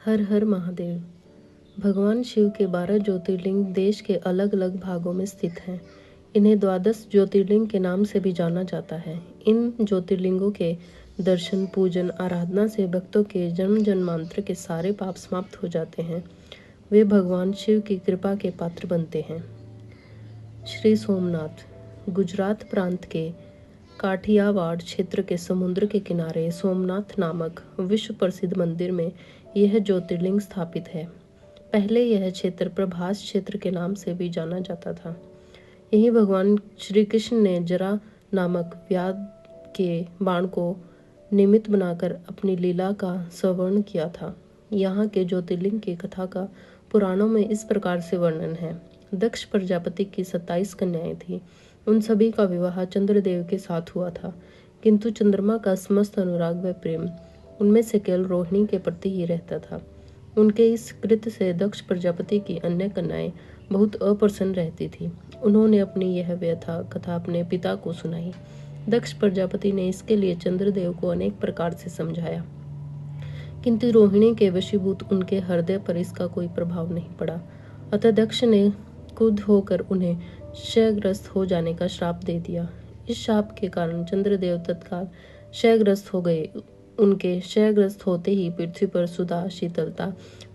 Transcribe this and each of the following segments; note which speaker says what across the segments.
Speaker 1: हर हर महादेव। भगवान शिव के 12 ज्योतिर्लिंग देश के अलग अलग भागों में स्थित हैं। इन्हें द्वादश ज्योतिर्लिंग के नाम से भी जाना जाता है। इन ज्योतिर्लिंगों के दर्शन, पूजन, आराधना से भक्तों के जन्म जन्मांतर के सारे पाप समाप्त हो जाते हैं। वे भगवान शिव की कृपा के पात्र बनते हैं। श्री सोमनाथ गुजरात प्रांत के काठियावाड़ क्षेत्र के समुद्र के किनारे सोमनाथ नामक विश्व प्रसिद्ध मंदिर में यह ज्योतिर्लिंग स्थापित है। पहले यह क्षेत्र प्रभास क्षेत्र के नाम से भी जाना जाता था। यही भगवान श्री कृष्ण ने जरा नामक व्याध के बाण को निमित्त बनाकर अपनी लीला का संवरण किया था। यहाँ के ज्योतिर्लिंग की कथा का पुराणों में इस प्रकार से वर्णन है। दक्ष प्रजापति की 27 कन्याएं थीं। उन सभी का विवाह चंद्रदेव के साथ हुआ था, किंतु चंद्रमा का समस्त अनुराग व प्रेम उनमें से केवल रोहिणी के प्रति ही रहता था। उनके इस कृत्य से दक्ष प्रजापति की अन्य कन्याएं बहुत अप्रसन्न रहती थीं। उन्होंने अपनी यह व्यथा कथा अपने पिता को सुनाई। दक्ष प्रजापति ने इसके लिए चंद्रदेव को अनेक प्रकार से समझाया, किंतु रोहिणी के वशीभूत उनके हृदय पर इसका कोई प्रभाव नहीं पड़ा। अतः दक्ष ने क्रुद्ध होकर उन्हें क्षयग्रस्त हो जाने का श्राप दे दिया। इस शाप के कारण चंद्रदेव तत्काल क्षयग्रस्त हो गए। उनके क्षयग्रस्त होते ही पृथ्वी पर सुधा, शीतलता,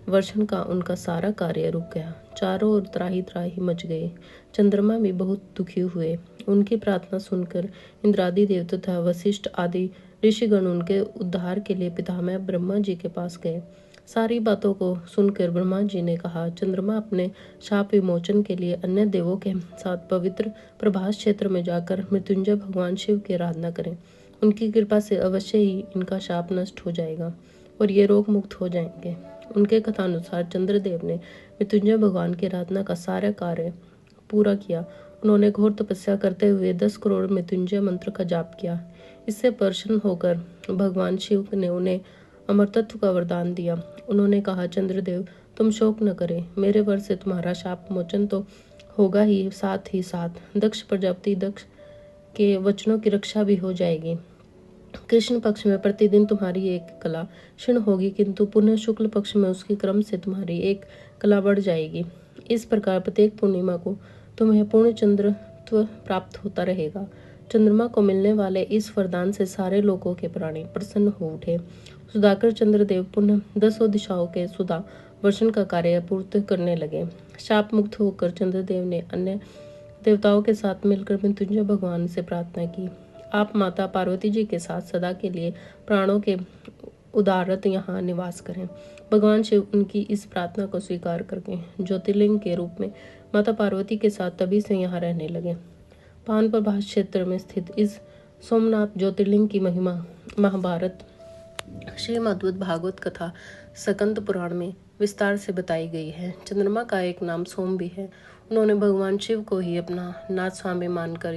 Speaker 1: वर्षण का उनका सारा कार्य रुक गया। चारों ओर त्राही त्राही मच गए। चंद्रमा भी बहुत दुखी हुए। उनकी प्रार्थना सुनकर इंद्रादि देव तथा वशिष्ठ आदि ऋषिगण उनके उद्धार के लिए पितामह ब्रह्मा जी के पास गए। सारी बातों को सुनकर ब्रह्मा जी ने कहा, चंद्रमा अपने शाप विमोचन के लिए अन्य देवों के साथ पवित्र प्रभास क्षेत्र में जाकर मृत्युंजय भगवान शिव की आराधना करें। उनकी कृपा से अवश्य ही इनका शाप नष्ट हो जाएगा और ये रोग मुक्त हो जाएंगे। उनके कथानुसार चंद्रदेव ने मृत्युंजय भगवान की आराधना का सारा कार्य पूरा किया। उन्होंने घोर तपस्या करते हुए 10 करोड़ मृत्युंजय मंत्र का जाप किया। इससे प्रसन्न होकर भगवान शिव ने उन्हें अमरतत्व का वरदान दिया। उन्होंने कहा, चंद्रदेव तुम शोक न करें, मेरे वर से तुम्हारा शाप मोचन तो होगा ही साथ दक्ष प्रजापति दक्ष के वचनों की रक्षा भी हो जाएगी। कृष्ण पक्ष में प्रतिदिन तुम्हारी एक कला क्षीण होगी, किंतु पुनः शुक्ल पक्ष में उसकी क्रम से तुम्हारी एक कला बढ़ जाएगी। इस प्रकार प्रत्येक पूर्णिमा को तुम्हें पूर्ण चंद्रत्व प्राप्त होता रहेगा। चंद्रमा को मिलने वाले इस वरदान से सारे लोगों के प्राणी प्रसन्न हो उठे। सुधाकर चंद्रदेव पुनः 10 दिशाओं के सुधा वर्षण का कार्य पूर्ण करने लगे। शाप मुक्त होकर चंद्रदेव ने अन्य देवताओं के साथ मिलकर मृत्युंजय भगवान से प्रार्थना की, आप माता पार्वती जी के साथ सदा के लिए प्राणों के उदारत यहाँ निवास करें। भगवान शिव उनकी इस प्रार्थना को स्वीकार करके ज्योतिर्लिंग के रूप में माता पार्वती के साथ तभी से यहाँ रहने लगे। पान प्रभास क्षेत्र में स्थित इस सोमनाथ ज्योतिर्लिंग की महिमा महाभारत श्रीमद् भागवत कथा स्कंद पुराण में विस्तार से बताई गई है। चंद्रमा का एक नाम सोम भी है। उन्होंने भगवान शिव को ही अपना नाथ स्वामी मानकर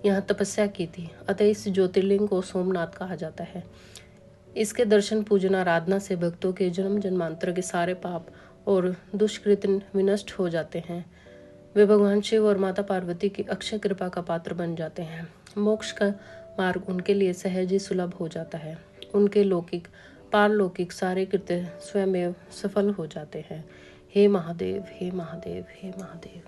Speaker 1: यहाँ तपस्या की थी, अतः इस ज्योतिर्लिंग को सोमनाथ कहा जाता है। इसके दर्शन, पूजन, आराधना से भक्तों के जन्म जन्मांतर के सारे पाप और दुष्कृत्य विनष्ट हो जाते हैं। वे भगवान शिव और माता पार्वती की अक्षय कृपा का पात्र बन जाते हैं। मोक्ष का मार्ग उनके लिए सहज ही सुलभ हो जाता है। उनके लौकिक पारलौकिक सारे कृत्य स्वयं सफल हो जाते हैं। हे महादेव, हे महादेव, हे महादेव।